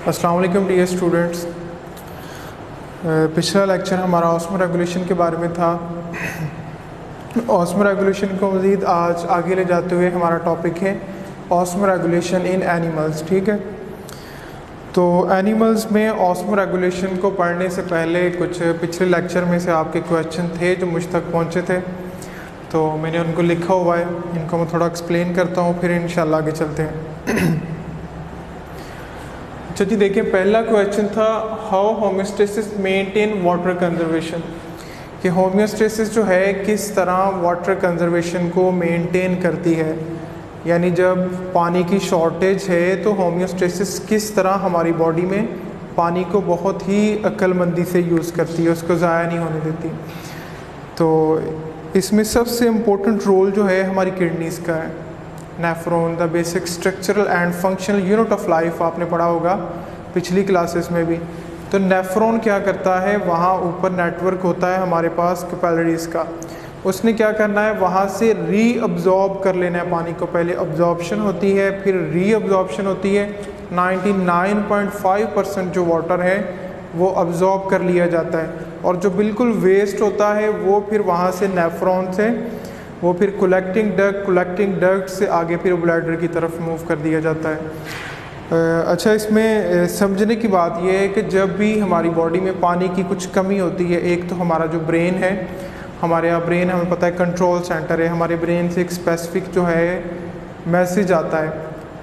अस्सलाम वालेकुम dear students. पिछला लेक्चर हमारा ऑस्मो रेगुलेशन के बारे में था। ऑस्मो रेगुलेशन को मज़ीद आज आगे ले जाते हुए हमारा टॉपिक है ऑस्मो रेगुलेशन इन एनिमल्स। ठीक है, तो एनिमल्स में ऑस्मो रेगुलेशन को पढ़ने से पहले कुछ पिछले लेक्चर में से आपके क्वेश्चन थे जो मुझ तक पहुँचे थे, तो मैंने उनको लिखा हुआ है, इनको मैं थोड़ा एक्सप्लेन करता हूँ, फिर इंशाल्लाह आगे चलते हैं। अच्छा जी, देखिए पहला क्वेश्चन था how homeostasis maintain water conservation, कि होम्योस्टेसिस जो है किस तरह वाटर कंजर्वेशन को मेंटेन करती है, यानी जब पानी की शॉर्टेज है तो होम्योस्टेसिस किस तरह हमारी बॉडी में पानी को बहुत ही अक्लमंदी से यूज़ करती है, उसको ज़ाया नहीं होने देती। तो इसमें सबसे इम्पोर्टेंट रोल जो है हमारी किडनीज़ का है। Nephron the basic structural and functional unit of life आपने पढ़ा होगा पिछली क्लासेस में भी। तो नेफ्रॉन क्या करता है, वहाँ ऊपर नेटवर्क होता है हमारे पास कैपिलरीज का, उसने क्या करना है वहाँ से रीअब्जॉर्ब कर लेना है पानी को। पहले अब्जॉर्प्शन होती है, फिर रीअब्जॉर्प्शन होती है। 99.5% जो वाटर है वो अब्जॉर्ब कर लिया जाता है, और जो बिल्कुल वेस्ट होता है वो फिर वहाँ से नेफ्रॉन से वो फिर कलेक्टिंग डक्ट से आगे फिर ब्लैडर की तरफ मूव कर दिया जाता है। अच्छा, इसमें समझने की बात यह है कि जब भी हमारी बॉडी में पानी की कुछ कमी होती है, एक तो हमारा जो ब्रेन है, हमारे यहाँ ब्रेन हमें पता है कंट्रोल सेंटर है, हमारे ब्रेन से एक स्पेसिफिक जो है मैसेज आता है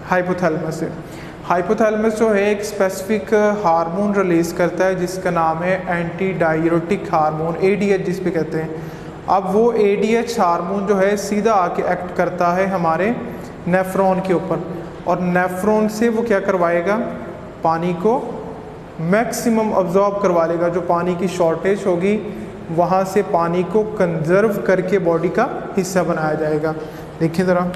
हाइपोथैलेमस से। हाइपोथैलेमस जो है एक स्पेसिफिक हार्मोन रिलीज़ करता है जिसका नाम है एंटी डाययूरेटिक हार्मोन, ADH जिस पे कहते हैं। अब वो ADH हार्मोन जो है सीधा आके एक्ट करता है हमारे नेफ्रॉन के ऊपर, और नेफ्रॉन से वो क्या करवाएगा, पानी को मैक्सिमम अब्जॉर्ब करवा लेगा। जो पानी की शॉर्टेज होगी वहाँ से पानी को कंजर्व करके बॉडी का हिस्सा बनाया जाएगा। देखिए ज़रा,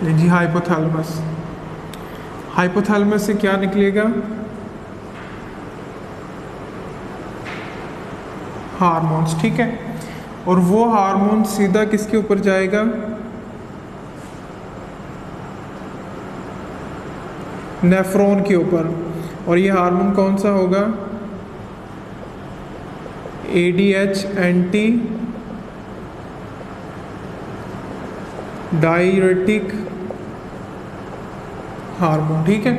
जी हाइपोथैलेमस, हाइपोथैलेमस से क्या निकलेगा, हार्मोन्स। ठीक है, और वो हार्मोन सीधा किसके ऊपर जाएगा, नेफ्रॉन के ऊपर। और ये हार्मोन कौन सा होगा, ADH एंटी डाययूरेटिक हार्मोन। ठीक है,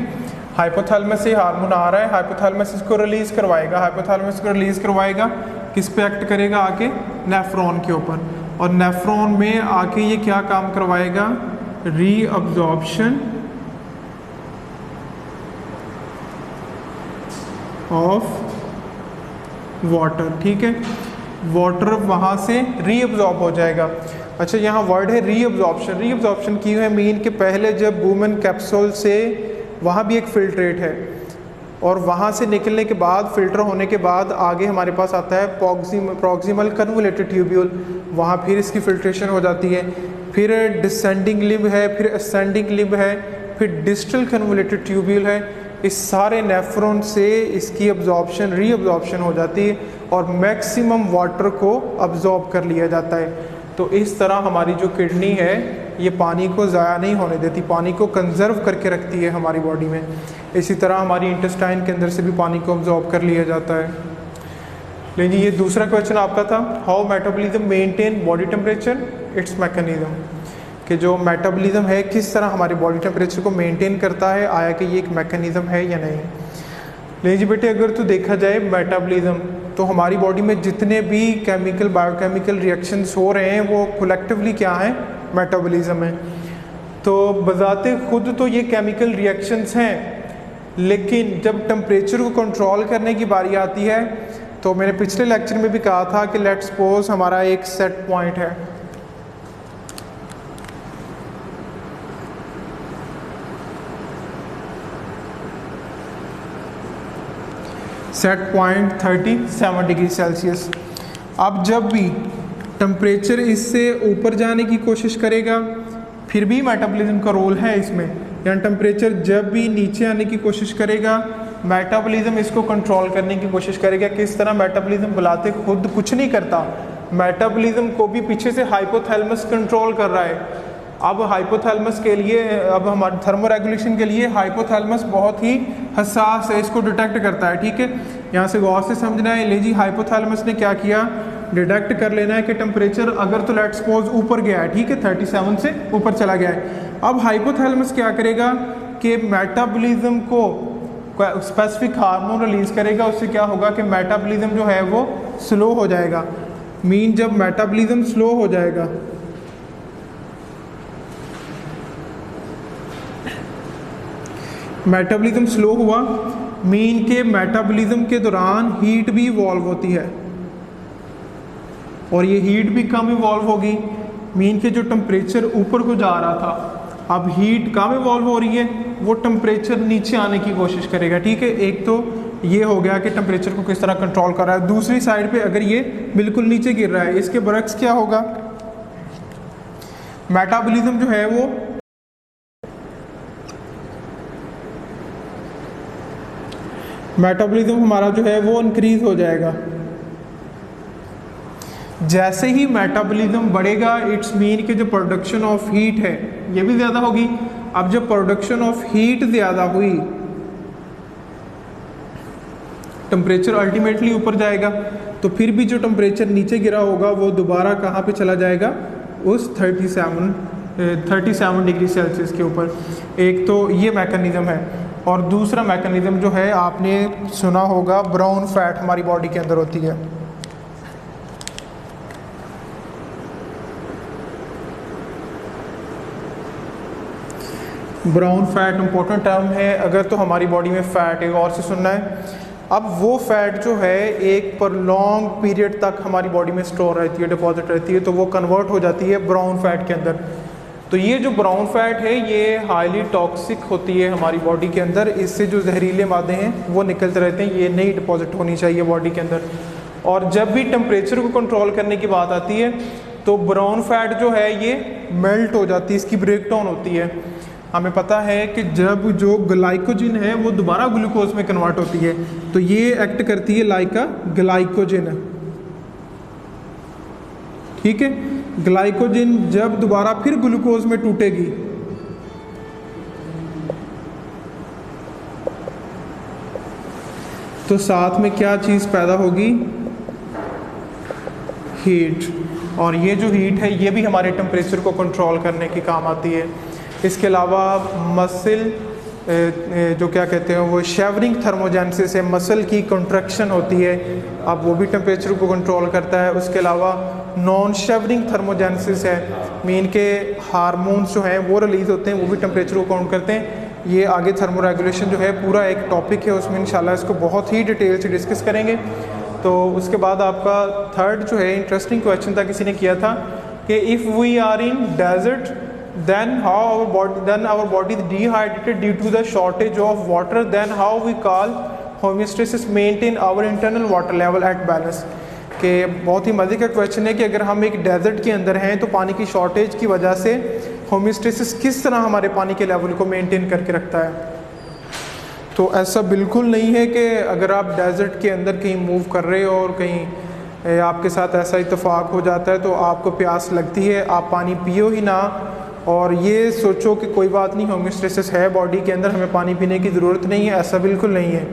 हाइपोथैलेमस से हार्मोन आ रहा है, हाइपोथैलेमस इसको रिलीज करवाएगा, हाइपोथैलेमस को रिलीज करवाएगा, किस पे एक्ट करेगा, आके नेफ्रॉन के ऊपर। और नेफ्रॉन में आके ये क्या काम करवाएगा, रीअब्जॉर्प्शन ऑफ वाटर। ठीक है, वाटर वहाँ से रीअब्जॉर्ब हो जाएगा। अच्छा, यहाँ वर्ड है रीअब्जॉर्प्शन। रीअब्जॉर्प्शन की है मीन के पहले जब वुमेन कैप्सूल से, वहाँ भी एक फिल्ट्रेट है, और वहाँ से निकलने के बाद, फिल्टर होने के बाद आगे हमारे पास आता है प्रॉक्सिमल कन्वोलेटेड ट्यूब्यूल, वहाँ फिर इसकी फिल्ट्रेशन हो जाती है। फिर डिसेंडिंग लिम्ब है, फिर असेंडिंग लिम्ब है, फिर डिस्टल कन्वोलेटेड ट्यूब्यूल है। इस सारे नेफ्रॉन से इसकी अब्जॉर्प्शन, रीअब्जॉर्प्शन हो जाती है और मैक्सिमम वाटर को अब्जॉर्ब कर लिया जाता है। तो इस तरह हमारी जो किडनी है ये पानी को ज़ाया नहीं होने देती, पानी को कंजर्व करके रखती है हमारी बॉडी में। इसी तरह हमारी इंटेस्टाइन के अंदर से भी पानी को अब्जॉर्ब कर लिया जाता है। लेकिन ये दूसरा क्वेश्चन आपका था, how metabolism maintain body temperature, it's mechanism, कि जो मेटाबॉलिज्म है किस तरह हमारी बॉडी टेम्परेचर को मेंटेन करता है, आया कि ये एक मैकेनिज्म है या नहीं। लेकिन जी बेटे, अगर तो देखा जाए मेटाबॉलिज्म, तो हमारी बॉडी में जितने भी केमिकल बायोकेमिकल रिएक्शंस हो रहे हैं वो कलेक्टिवली क्या है, मेटाबॉलिज्म है। तो बजाते खुद तो ये केमिकल रिएक्शंस हैं, लेकिन जब टेम्परेचर को कंट्रोल करने की बारी आती है, तो मैंने पिछले लेक्चर में भी कहा था कि लेट्स सपोज हमारा एक सेट पॉइंट है, सेट पॉइंट 37 डिग्री सेल्सियस। अब जब भी टेम्परेचर इससे ऊपर जाने की कोशिश करेगा, फिर भी मेटाबॉलिज्म का रोल है इसमें, यानी टेम्परेचर जब भी नीचे आने की कोशिश करेगा, मेटाबॉलिज्म इसको कंट्रोल करने की कोशिश करेगा। किस तरह मेटाबॉलिज्म बुलाते खुद कुछ नहीं करता, मेटाबॉलिज्म को भी पीछे से हाइपोथैलेमस कंट्रोल कर रहा है। अब हाइपोथैलेमस के लिए, अब हमारे थर्मोरेगुलेशन के लिए हाइपोथैलेमस बहुत ही हसास है, इसको डिटेक्ट करता है। ठीक है, यहाँ से गौर से समझना है। ले जी, हाइपोथैलेमस ने क्या किया, डिटेक्ट कर लेना है कि टेम्परेचर अगर तो लेट्स सपोज ऊपर गया है, ठीक है, 37 से ऊपर चला गया है। अब हाइपोथैलेमस क्या करेगा कि मेटाबॉलिज्म को स्पेसिफिक हार्मोन रिलीज करेगा। उससे क्या होगा कि मेटाबॉलिज्म जो है वो स्लो हो जाएगा। मीन जब मेटाबॉलिज्म स्लो हो जाएगा, मेटाबॉलिज्म स्लो हुआ, मीन के मेटाबॉलिज्म के दौरान हीट भी इवॉल्व होती है और ये हीट भी कम इवॉल्व होगी। मीन के जो टेम्परेचर ऊपर को जा रहा था, अब हीट कम इवॉल्व हो रही है, वो टेम्परेचर नीचे आने की कोशिश करेगा। ठीक है, एक तो ये हो गया कि टेम्परेचर को किस तरह कंट्रोल कर रहा है। दूसरी साइड पे अगर ये बिल्कुल नीचे गिर रहा है, इसके बरक्स क्या होगा, मेटाबॉलिज्म जो है वो मेटाबॉलिज्म हमारा जो है वो इंक्रीज हो जाएगा। जैसे ही मेटाबॉलिज्म बढ़ेगा, इट्स मीन कि जो प्रोडक्शन ऑफ हीट है ये भी ज़्यादा होगी। अब जब प्रोडक्शन ऑफ हीट ज़्यादा हुई, टेम्परेचर अल्टीमेटली ऊपर जाएगा, तो फिर भी जो टेम्परेचर नीचे गिरा होगा वो दोबारा कहाँ पे चला जाएगा, उस 37 डिग्री सेल्सियस के ऊपर। एक तो ये मैकेनिज़्म है, और दूसरा मैकेनिज़्म जो है आपने सुना होगा, ब्राउन फैट हमारी बॉडी के अंदर होती है। ब्राउन फैट इंपॉर्टेंट टर्म है, अगर तो हमारी बॉडी में फ़ैट है, और से सुनना है। अब वो फैट जो है एक पर लॉन्ग पीरियड तक हमारी बॉडी में स्टोर रहती है, डिपॉजिट रहती है, तो वो कन्वर्ट हो जाती है ब्राउन फैट के अंदर। तो ये जो ब्राउन फैट है ये हाईली टॉक्सिक होती है हमारी बॉडी के अंदर। इससे जो जहरीले मादे हैं वो निकलते रहते हैं, ये नहीं डिपॉजिट होनी चाहिए बॉडी के अंदर। और जब भी टेम्परेचर को कंट्रोल करने की बात आती है तो ब्राउन फैट जो है ये मेल्ट हो जाती है, इसकी ब्रेक डाउन होती है। हमें पता है कि जब जो ग्लाइकोजन है वो दोबारा ग्लूकोज में कन्वर्ट होती है, तो ये एक्ट करती है लाइक अ ग्लाइकोजन। ठीक है, ग्लाइकोजन जब दोबारा फिर ग्लूकोज में टूटेगी तो साथ में क्या चीज़ पैदा होगी, हीट। और ये जो हीट है ये भी हमारे टेम्परेचर को कंट्रोल करने की काम आती है। इसके अलावा मसल जो क्या कहते हैं वो शेवरिंग थर्मोजेनेसिस है, मसल की कंट्रैक्शन होती है, अब वो भी टेम्परेचर को कंट्रोल करता है। उसके अलावा नॉन शेवरिंग थर्मोजेनेसिस है, मीन के हार्मोन्स जो हैं वो रिलीज़ होते हैं, वो भी टेम्परेचर को काउंट करते हैं। ये आगे थर्मोरेगुलेशन जो है पूरा एक टॉपिक है, उसमें इंशाल्लाह इसको बहुत ही डिटेल से डिस्कस करेंगे। तो उसके बाद आपका थर्ड जो है इंटरेस्टिंग क्वेश्चन था, किसी ने किया था कि if we are in desert then how our body is dehydrated due to the shortage of water, then how we call homeostasis maintain our internal water level at balance। कि बहुत ही मज़े का क्वेश्चन है कि अगर हम एक डेजर्ट के अंदर हैं तो पानी की शॉर्टेज की वजह से होमियोस्टेसिस किस तरह हमारे पानी के लेवल को मेंटेन करके रखता है। तो ऐसा बिल्कुल नहीं है कि अगर आप डेजर्ट के अंदर कहीं मूव कर रहे हो और कहीं आपके साथ ऐसा इत्तेफाक हो जाता है तो आपको प्यास लगती है, आप पानी पियो ही ना और ये सोचो कि कोई बात नहीं, होमियोस्टेसिस है बॉडी के अंदर, हमें पानी पीने की ज़रूरत नहीं है। ऐसा बिल्कुल नहीं है,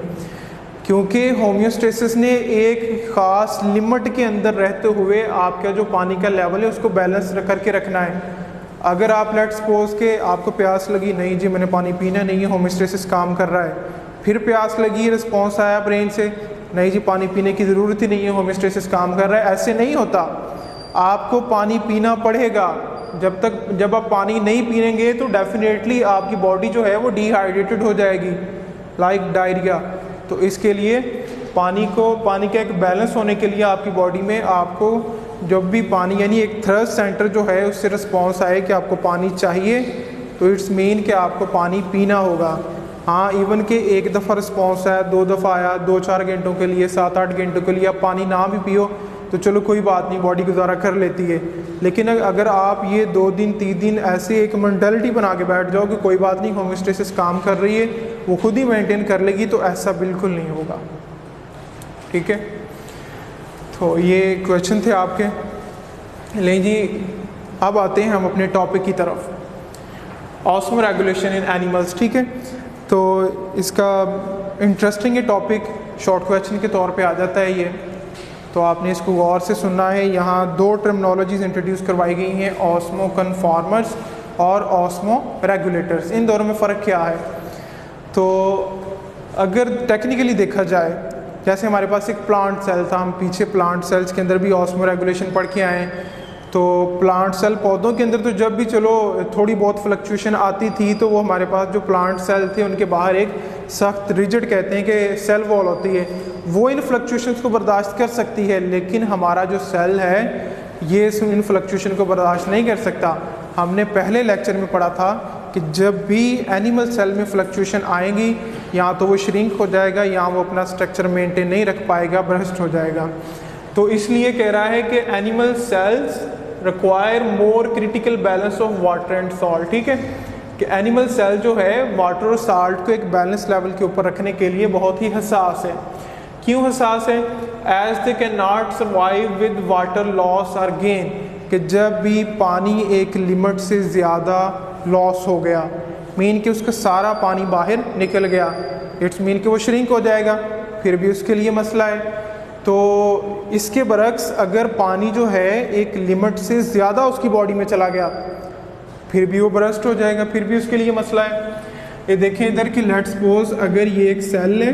क्योंकि होमियोस्टेसिस ने एक ख़ास लिमिट के अंदर रहते हुए आपका जो पानी का लेवल है उसको बैलेंस करके रखना है। अगर आप लेट्स सपोज के आपको प्यास लगी, नहीं जी मैंने पानी पीना नहीं है, होमियोस्टेसिस काम कर रहा है, फिर प्यास लगी, रिस्पॉन्स आया ब्रेन से, नहीं जी पानी पीने की ज़रूरत ही नहीं है, होमियोस्टेसिस काम कर रहा है, ऐसे नहीं होता। आपको पानी पीना पड़ेगा। जब आप पानी नहीं पीएंगे तो डेफिनेटली आपकी बॉडी जो है वो डिहाइड्रेटेड हो जाएगी, लाइक डायरिया। तो इसके लिए पानी का एक बैलेंस होने के लिए आपकी बॉडी में आपको जब भी पानी यानी एक थर्स्ट सेंटर जो है उससे रिस्पॉन्स आए कि आपको पानी चाहिए, तो इट्स मीन कि आपको पानी पीना होगा। हाँ, इवन कि एक दफ़ा रिस्पॉन्स आया, 2 दफ़ा आया, 2-4 घंटों के लिए, 7-8 घंटों के लिए आप पानी ना भी पियो तो चलो कोई बात नहीं, बॉडी गुजारा कर लेती है। लेकिन अगर आप ये 2 दिन 3 दिन ऐसे एक मेंटालिटी बना के बैठ जाओ कि कोई बात नहीं, होमियोस्टेसिस काम कर रही है, वो खुद ही मेंटेन कर लेगी, तो ऐसा बिल्कुल नहीं होगा। ठीक है, तो ये क्वेश्चन थे आपके। ले जी, अब आते हैं हम अपने टॉपिक की तरफ, ऑस्मो रेगुलेशन इन एनिमल्स। ठीक है, तो इसका इंटरेस्टिंग ये टॉपिक शॉर्ट क्वेश्चन के तौर पे आ जाता है ये, तो आपने इसको गौर से सुनना है। यहाँ दो टर्मिनोलॉजीज इंट्रोड्यूस करवाई गई हैं, ऑस्मो कन्फॉर्मर्स और ऑस्मो रेगुलेटर्स। इन दोनों में फ़र्क क्या है? तो अगर टेक्निकली देखा जाए, जैसे हमारे पास एक प्लांट सेल था, हम पीछे प्लांट सेल्स के अंदर भी ऑस्मो रेगुलेशन पढ़ के आए। तो प्लांट सेल पौधों के अंदर तो जब भी चलो थोड़ी बहुत फ्लक्चुएशन आती थी, तो वो हमारे पास जो प्लांट सेल थे उनके बाहर एक सख्त रिजिड कहते हैं कि सेल वॉल होती है, वो इन फ्लक्चुएशंस को बर्दाश्त कर सकती है। लेकिन हमारा जो सेल है ये इन फ्लक्चुएशन को बर्दाश्त नहीं कर सकता। हमने पहले लेक्चर में पढ़ा था कि जब भी एनिमल सेल में फ्लक्चुएशन आएंगी, या तो वो श्रिंक हो जाएगा या वो अपना स्ट्रक्चर मेंटेन नहीं रख पाएगा, बर्स्ट हो जाएगा। तो इसलिए कह रहा है कि animal cells require more critical balance of water and salt. ठीक है, कि एनिमल सेल जो है वाटर और साल्ट को एक बैलेंस लेवल के ऊपर रखने के लिए बहुत ही हसास है। क्यों हसास है? As they can not survive with water loss और गेन, कि जब भी पानी एक लिमिट से ज़्यादा लॉस हो गया, मीन कि उसका सारा पानी बाहर निकल गया, इट्स मीन कि वो श्रिंक हो जाएगा, फिर भी उसके लिए मसला है। तो इसके बरक्स अगर पानी जो है एक लिमिट से ज़्यादा उसकी बॉडी में चला गया, फिर भी वो बर्स्ट हो जाएगा, फिर भी उसके लिए मसला है। ये देखें इधर कि लेट्स सपोज अगर ये एक सेल है,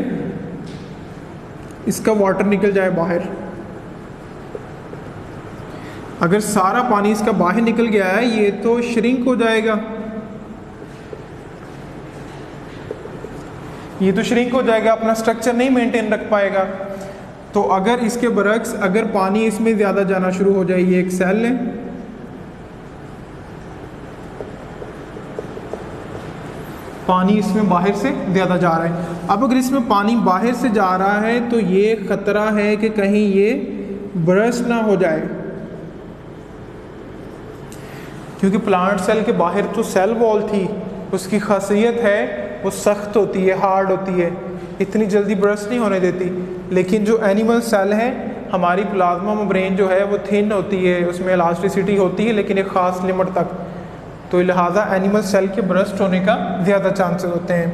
इसका वाटर निकल जाए बाहर, अगर सारा पानी इसका बाहर निकल गया है, ये तो श्रिंक हो जाएगा, ये तो श्रिंक हो जाएगा, अपना स्ट्रक्चर नहीं मेंटेन रख पाएगा। तो अगर इसके बरक्स अगर पानी इसमें ज़्यादा जाना शुरू हो जाए, ये एक सेल है, पानी इसमें बाहर से ज़्यादा जा रहा है। अब अगर इसमें पानी बाहर से जा रहा है तो ये ख़तरा है कि कहीं ये बर्स्ट ना हो जाए, क्योंकि प्लांट सेल के बाहर तो सेल वॉल थी, उसकी खासियत है वो सख्त होती है, हार्ड होती है, इतनी जल्दी बर्स्ट नहीं होने देती। लेकिन जो एनिमल सेल है, हमारी प्लाज्मा मेम्ब्रेन जो है वो थिन होती है, उसमें इलास्टिसिटी होती है लेकिन एक ख़ास लिमिट तक, तो लिहाजा एनिमल सेल के बर्स्ट होने का ज़्यादा चांसेस होते हैं।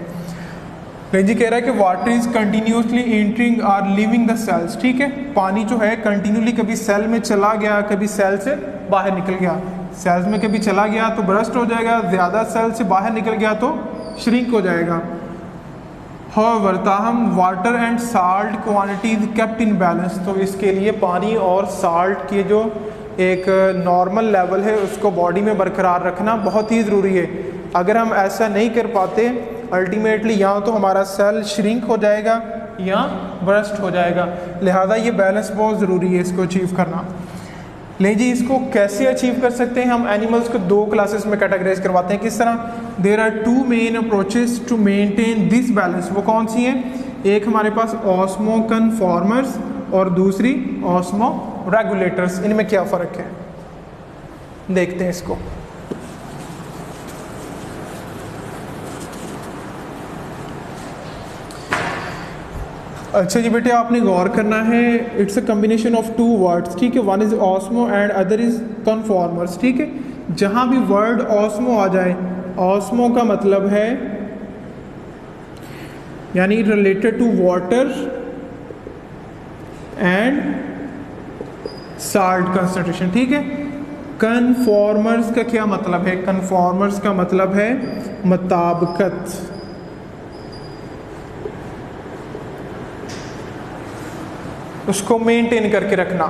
रेंजी कह रहा है कि वाटर इज़ कंटिन्यूसली एंटरिंग और लिविंग द सेल्स। ठीक है, पानी जो है कंटिन्यूली कभी सेल में चला गया, कभी सेल से बाहर निकल गया। सेल्स में कभी चला गया तो बर्स्ट हो जाएगा, ज़्यादा सेल से बाहर निकल गया तो श्रिंक हो जाएगा। हाउएवर ताहम water and salt quantities kept in balance, तो इसके लिए पानी और साल्ट के जो एक नॉर्मल लेवल है उसको बॉडी में बरकरार रखना बहुत ही ज़रूरी है। अगर हम ऐसा नहीं कर पाते, अल्टीमेटली या तो हमारा सेल श्रिंक हो जाएगा या बर्स्ट हो जाएगा। लिहाजा ये बैलेंस बहुत ज़रूरी है, इसको अचीव करना। ले जी, इसको कैसे अचीव कर सकते हैं? हम एनिमल्स को दो क्लासेस में कैटेगराइज करवाते हैं। किस तरह? There are two main approaches to maintain this balance. वो कौन सी हैं? एक हमारे पास ऑस्मो कन्फॉर्मर्स और दूसरी ऑस्मो रेगुलेटर्स। इनमें क्या फ़र्क है देखते हैं इसको। अच्छा जी बेटे, आपने गौर करना है, it's a combination of two words. ठीक है, one is osmo and other is conformers. ठीक है, जहाँ भी वर्ड ऑस्मो आ जाए, ऑस्मो का मतलब है यानी related to water and salt concentration. ठीक है, कन्फॉर्मर्स का क्या मतलब है? कन्फॉर्मर्स का मतलब है मुताबिकत। उसको मेंटेन करके रखना।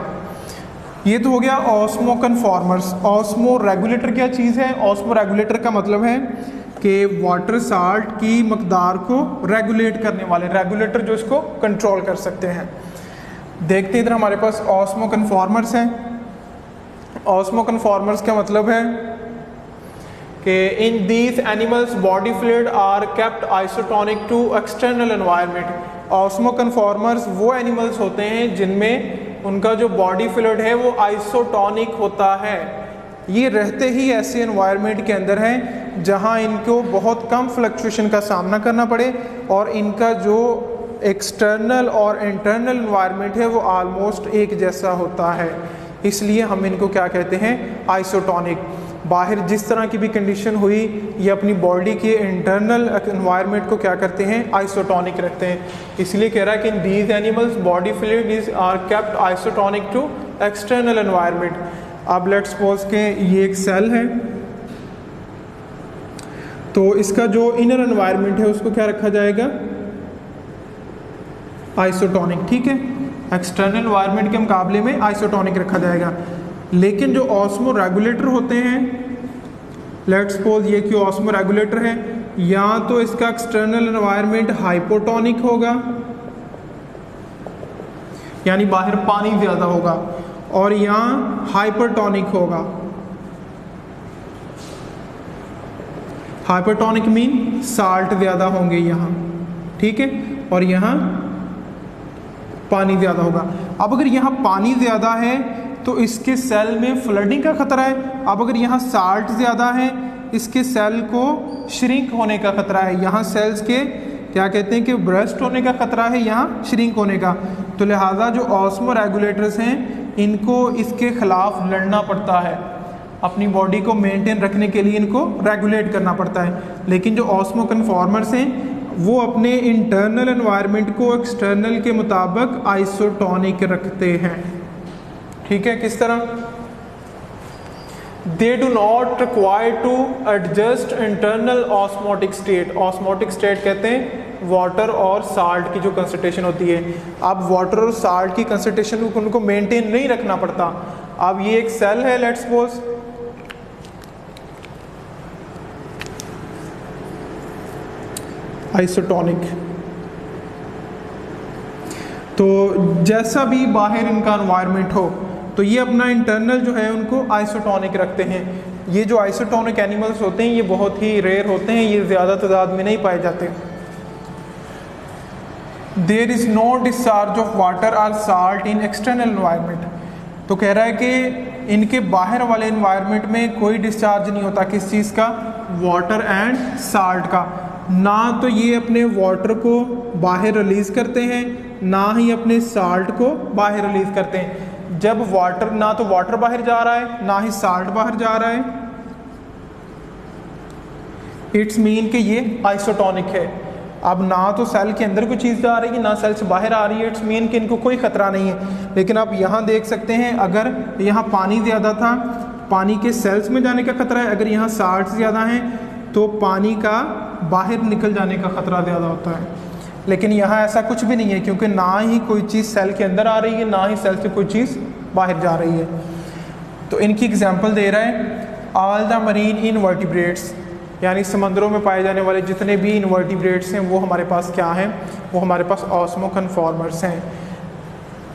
ये तो हो गया ऑस्मो कन्फॉर्मर्स। ऑस्मो रेगुलेटर क्या चीज़ है? ऑस्मो रेगुलेटर का मतलब है कि वाटर साल्ट की मकदार को रेगुलेट करने वाले, रेगुलेटर जो इसको कंट्रोल कर सकते हैं। देखते इधर हमारे पास ऑस्मो कन्फॉर्मर्स हैं। ऑस्मो कन्फॉर्मर्स का मतलब है कि in these animals body fluid are kept isotonic to external environment. Osmo conformers वो एनिमल्स होते हैं जिनमें उनका जो बॉडी फ्लूइड है वो आइसोटोनिक होता है। ये रहते ही ऐसे एनवायरनमेंट के अंदर हैं जहां इनको बहुत कम फ्लक्चुएशन का सामना करना पड़े और इनका जो एक्सटर्नल और इंटरनल एनवायरनमेंट है वो ऑलमोस्ट एक जैसा होता है, इसलिए हम इनको क्या कहते हैं, आइसोटोनिक। बाहर जिस तरह की भी कंडीशन हुई, ये अपनी बॉडी के इंटरनल एनवायरनमेंट को क्या करते हैं, आइसोटोनिक रखते हैं। इसलिए कह रहा है कि in these animals body fluid is are kept isotonic to external environment. अब लेट्स सपोज के ये एक सेल है, तो इसका जो इनर एनवायरनमेंट है उसको क्या रखा जाएगा, आइसोटोनिक, ठीक है। एक्सटर्नल एनवायरनमेंट के मुकाबले में आइसोटोनिक रखा जाएगा। लेकिन जो ऑस्मो रेगुलेटर होते हैं, लेट्स सपोज ये कि ऑस्मो रेगुलेटर है, या तो इसका एक्सटर्नल एनवायरनमेंट हाइपोटोनिक होगा, यानी बाहर पानी ज़्यादा होगा, और यहाँ हाइपरटोनिक होगा। हाइपरटोनिक मीन साल्ट ज़्यादा होंगे यहाँ, ठीक है, और यहाँ पानी ज़्यादा होगा। अब अगर यहाँ पानी ज़्यादा है तो इसके सेल में फ्लडिंग का खतरा है। अब अगर यहाँ साल्ट ज़्यादा है, इसके सेल को श्रिंक होने का खतरा है। यहाँ सेल्स के क्या कहते हैं कि ब्रस्ट होने का खतरा है, यहाँ श्रिंक होने का। तो लिहाजा जो ऑस्मो रेगुलेटर्स हैं, इनको इसके खिलाफ लड़ना पड़ता है, अपनी बॉडी को मेंटेन रखने के लिए इनको रेगुलेट करना पड़ता है। लेकिन जो ऑस्मो कन्फॉर्मर्स हैं वो अपने इंटरनल एनवायरनमेंट को एक्सटर्नल के मुताबिक आइसोटोनिक रखते हैं, ठीक है। किस तरह, they do not require to adjust internal osmotic state. Osmotic state कहते हैं वाटर और साल्ट की जो कंसंट्रेशन होती है। अब वाटर और साल्ट की कंसंट्रेशन को उनको मेंटेन नहीं रखना पड़ता। अब ये एक सेल है, लेट्स सपोज, आइसोटोनिक। तो जैसा भी बाहर इनका एनवायरनमेंट हो, तो ये अपना इंटरनल जो है उनको आइसोटोनिक रखते हैं। ये जो आइसोटोनिक एनिमल्स होते हैं ये बहुत ही रेयर होते हैं, ये ज़्यादा तादाद में नहीं पाए जाते। There is no discharge of water और साल्ट इन एक्सटर्नल एनवायरनमेंट। तो कह रहा है कि इनके बाहर वाले एनवायरनमेंट में कोई डिस्चार्ज नहीं होता, किस चीज़ का, वाटर एंड साल्ट का। ना तो ये अपने वाटर को बाहर रिलीज़ करते हैं, ना ही अपने साल्ट को बाहर रिलीज़ करते हैं। जब वाटर, ना तो वाटर बाहर जा रहा है ना ही साल्ट बाहर जा रहा है, इट्स मीन कि ये आइसोटोनिक है। अब ना तो सेल के अंदर कोई चीज़ जा रही है ना सेल से बाहर आ रही है, इट्स मीन कि इनको कोई ख़तरा नहीं है। लेकिन आप यहाँ देख सकते हैं, अगर यहाँ पानी ज़्यादा था, पानी के सेल्स में जाने का खतरा है। अगर यहाँ साल्ट ज़्यादा हैं तो पानी का बाहर निकल जाने का ख़तरा ज़्यादा होता है। लेकिन यहाँ ऐसा कुछ भी नहीं है, क्योंकि ना ही कोई चीज़ सेल के अंदर आ रही है ना ही सेल से कोई चीज़ बाहर जा रही है। तो इनकी एग्जांपल दे रहा है, ऑल द मरीन इनवर्टिब्रेट्स, यानी समंदरों में पाए जाने वाले जितने भी इनवर्टिब्रेट्स हैं वो हमारे पास क्या हैं, वो हमारे पास ऑस्मो कन्फॉर्मर्स हैं।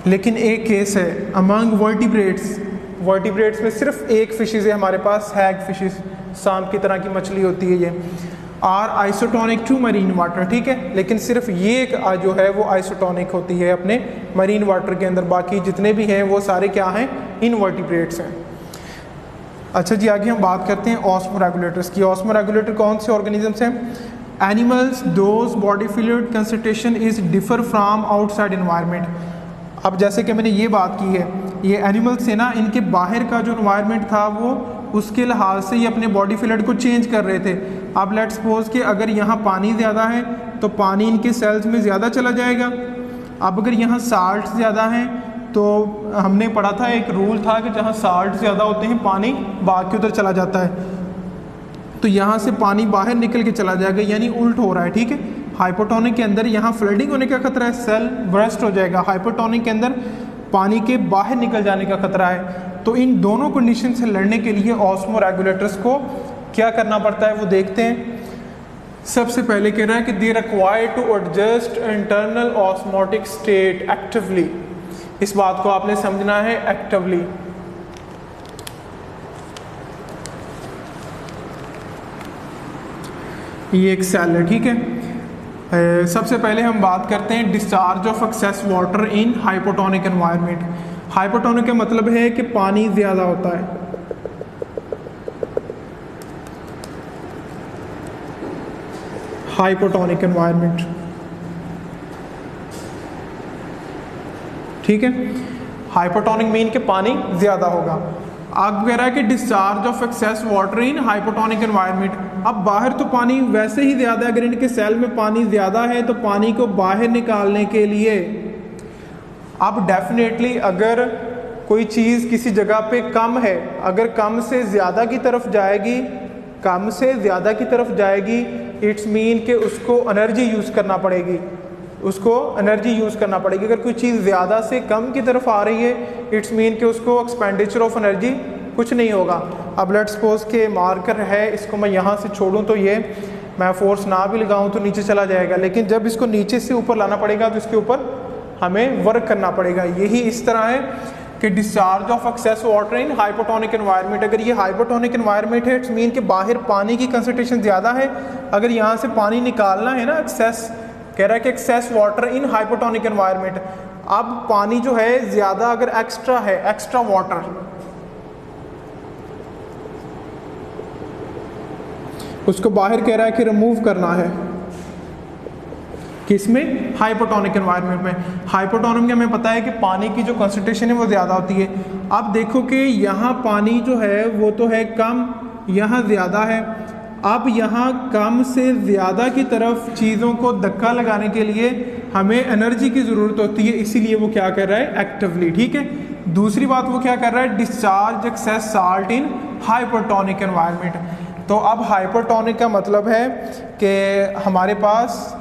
लेकिन एक केस है, अमंग वर्टिब्रेट्स, वर्टिब्रेट्स में सिर्फ एक फिशेज़ है हमारे पास, हैग फिशेज़, सांप की तरह की मछली होती है ये, are isotonic to marine water, ठीक है। लेकिन सिर्फ ये जो है वो आइसोटोनिक होती है अपने मरीन वाटर के अंदर, बाकी जितने भी हैं वो सारे क्या हैं, इनवर्टिब्रेट्स हैं। अच्छा जी, आगे हम बात करते हैं ऑस्मो रेगुलेटर्स की। ऑस्मो रेगुलेटर कौन से ऑर्गेनिजम्स हैं, animals those body fluid concentration is differ from outside environment. अब जैसे कि मैंने ये बात की है, ये एनिमल्स है ना, इनके बाहर का जो एनवायरनमेंट था वो उसके लिहाज से ये अपने बॉडी फ्लूइड को चेंज कर रहे थे। अब लेट्स सपोज कि अगर यहाँ पानी ज़्यादा है तो पानी इनके सेल्स में ज़्यादा चला जाएगा। अब अगर यहाँ साल्ट ज़्यादा है तो हमने पढ़ा था, एक रूल था कि जहाँ साल्ट ज़्यादा होते हैं पानी भाग के उधर चला जाता है, तो यहाँ से पानी बाहर निकल के चला जाएगा, यानी उल्ट हो रहा है, ठीक है। हाइपोटोनिक के अंदर यहाँ फ्लडिंग होने का खतरा है, सेल बर्स्ट हो जाएगा। हाइपोटोनिक के अंदर पानी के बाहर निकल जाने का खतरा है। तो इन दोनों कंडीशन से लड़ने के लिए ऑस्मो रेगुलेटर्स को क्या करना पड़ता है वो देखते हैं। सबसे पहले कह रहा है कि they require to adjust internal osmotic state actively. इस बात को आपने समझना है, एक्टिवली। ये एक सेल है, ठीक है। सबसे पहले हम बात करते हैं discharge of excess water in hypotonic environment. Hypotonic का मतलब है कि पानी ज़्यादा होता है। हाइपोटोनिक एनवायरनमेंट, ठीक है। हाइपोटोनिक मीन के पानी ज़्यादा होगा। अब कह रहा है कि discharge of excess water in hypotonic environment. अब बाहर तो पानी वैसे ही ज़्यादा है, अगर इनके सेल में पानी ज़्यादा है तो पानी को बाहर निकालने के लिए अब डेफिनेटली अगर कोई चीज़ किसी जगह पे कम है, अगर कम से ज़्यादा की तरफ जाएगी, कम से ज़्यादा की तरफ जाएगी, इट्स मीन कि उसको एनर्जी यूज़ करना पड़ेगी, उसको एनर्जी यूज़ करना पड़ेगी। अगर कोई चीज़ ज़्यादा से कम की तरफ आ रही है, इट्स मीन कि उसको एक्सपेंडिचर ऑफ एनर्जी कुछ नहीं होगा। अब लेट्स सपोज के मार्कर है, इसको मैं यहाँ से छोड़ूँ तो ये मैं फोर्स ना भी लगाऊँ तो नीचे चला जाएगा, लेकिन जब इसको नीचे से ऊपर लाना पड़ेगा तो इसके ऊपर हमें वर्क करना पड़ेगा। यही इस तरह है कि discharge of excess water in hypotonic environment. अगर ये हाइपोटोनिक एनवायरनमेंट है, इट्स मीन कि बाहर पानी की कंसंट्रेशन ज़्यादा है। अगर यहाँ से पानी निकालना है ना, एक्सेस कह रहा है कि access water in hypotonic environment, अब पानी जो है ज़्यादा अगर एक्स्ट्रा है, एक्स्ट्रा वाटर, उसको बाहर कह रहा है कि रिमूव करना है, किसमें? हाइपोटोनिक एनवायरनमेंट में। हाइपोटोनिक में हमें पता है कि पानी की जो कंसंट्रेशन है वो ज़्यादा होती है। अब देखो कि यहाँ पानी जो है वो तो है कम, यहाँ ज़्यादा है। अब यहाँ कम से ज़्यादा की तरफ चीज़ों को धक्का लगाने के लिए हमें एनर्जी की ज़रूरत होती है, इसीलिए वो क्या कर रहा है? एक्टिवली। ठीक है। दूसरी बात वो क्या कर रहा है? Discharge excess salt in hypotonic environment. तो अब हाइपोटोनिक का मतलब है कि हमारे पास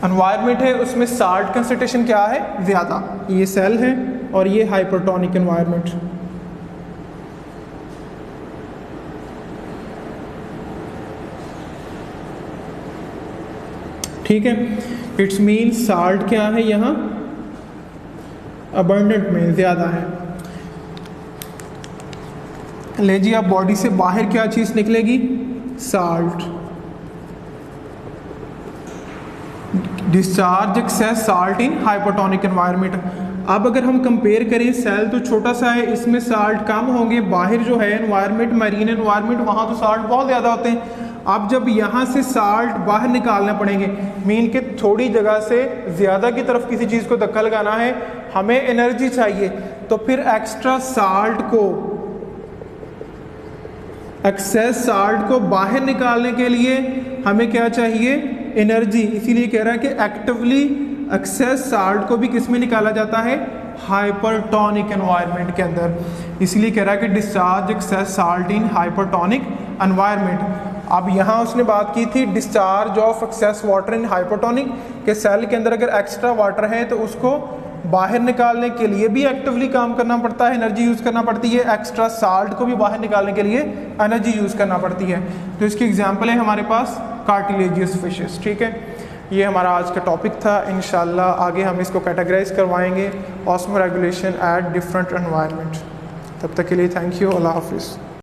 एनवायरनमेंट है, उसमें साल्ट कंसंट्रेशन क्या है? ज़्यादा। ये सेल है और ये हाइपोटोनिक एनवायरनमेंट। ठीक है। इट्स मीन साल्ट क्या है यहाँ? अबंडेंट में, ज़्यादा है। ले जी, अब बॉडी से बाहर क्या चीज़ निकलेगी? Salt. Discharge excess salt in hypotonic environment. अब अगर हम कंपेयर करें, सेल तो छोटा सा है, इसमें साल्ट कम होंगे, बाहर जो है एनवायरनमेंट, मरीन एनवायरनमेंट, वहाँ तो साल्ट बहुत ज़्यादा होते हैं। अब जब यहाँ से साल्ट बाहर निकालने पड़ेंगे, मीन कि थोड़ी जगह से ज़्यादा की तरफ किसी चीज़ को धक्का लगाना है, हमें एनर्जी चाहिए, तो फिर एक्स्ट्रा साल्ट को, एक्सेस साल्ट को बाहर निकालने के लिए हमें क्या चाहिए? एनर्जी। इसीलिए कह रहा है कि एक्टिवली एक्सेस साल्ट को भी किस में निकाला जाता है? हाइपरटोनिक एनवायरनमेंट के अंदर। इसलिए कह रहा है कि discharge excess salt in hypertonic environment. अब यहाँ उसने बात की थी discharge of excess water in hypotonic, के सेल के अंदर अगर एक्स्ट्रा वाटर है तो उसको बाहर निकालने के लिए भी एक्टिवली काम करना पड़ता है, एनर्जी यूज़ करना पड़ती है। एक्स्ट्रा साल्ट को भी बाहर निकालने के लिए एनर्जी यूज़ करना पड़ती है। तो इसकी एग्जांपल है हमारे पास कार्टिलेजियस फिशेस। ठीक है, ये हमारा आज का टॉपिक था। इंशाल्लाह आगे हम इसको कैटेगराइज करवाएंगे, osmo regulation at different environment. तब तक के लिए थैंक यू, अल्लाह हाफिज़।